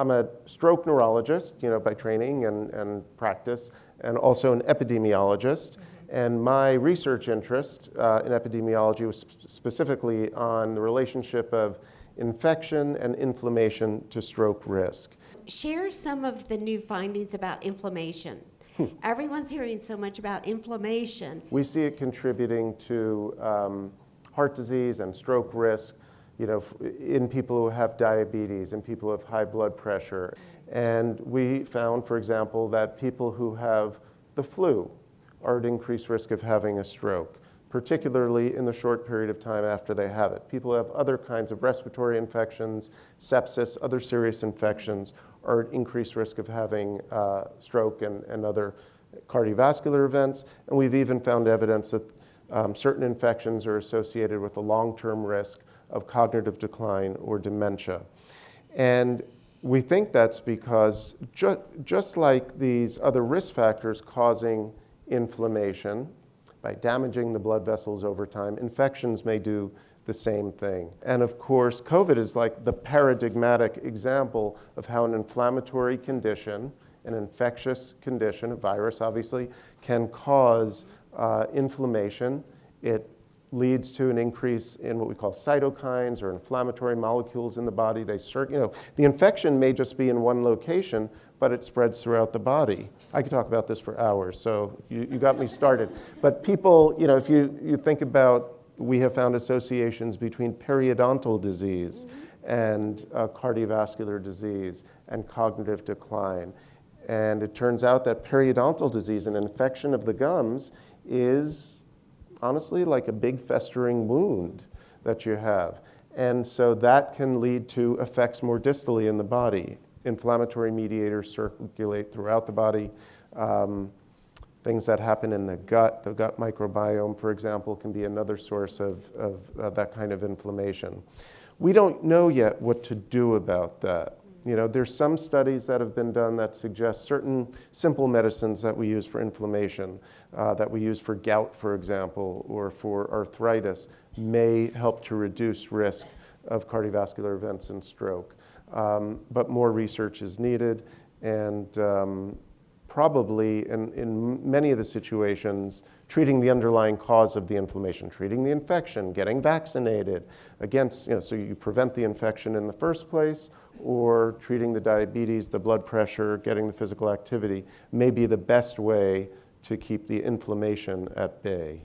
I'm a stroke neurologist, by training and practice, and also an epidemiologist. And my research interest in epidemiology was specifically on the relationship of infection and inflammation to stroke risk. Share some of the new findings about inflammation. Everyone's hearing so much about inflammation. We see it contributing to heart disease and stroke risk, in people who have diabetes and people who have high blood pressure. And we found, for example, that people who have the flu are at increased risk of having a stroke, particularly in the short period of time after they have it. People who have other kinds of respiratory infections, sepsis, other serious infections are at increased risk of having stroke and other cardiovascular events. And we've even found evidence that certain infections are associated with a long-term risk of cognitive decline or dementia. And we think that's because just like these other risk factors causing inflammation, by damaging the blood vessels over time, infections may do the same thing. And of course, COVID is like the paradigmatic example of how an inflammatory condition, an infectious condition, a virus obviously, can cause inflammation. It leads to an increase in what we call cytokines or inflammatory molecules in the body. The infection may just be in one location, but it spreads throughout the body. I could talk about this for hours, so you got me started. But people, if you think about, we have found associations between periodontal disease and cardiovascular disease and cognitive decline. And it turns out that periodontal disease, an infection of the gums, is honestly like a big festering wound that you have. And so that can lead to effects more distally in the body. Inflammatory mediators circulate throughout the body. Things that happen in the gut microbiome, for example, can be another source of that kind of inflammation. We don't know yet what to do about that. There's some studies that have been done that suggest certain simple medicines that we use for inflammation, that we use for gout, for example, or for arthritis, may help to reduce risk of cardiovascular events and stroke. But more research is needed, and probably in many of the situations, treating the underlying cause of the inflammation, treating the infection, getting vaccinated against, so you prevent the infection in the first place, or treating the diabetes, the blood pressure, getting the physical activity may be the best way to keep the inflammation at bay.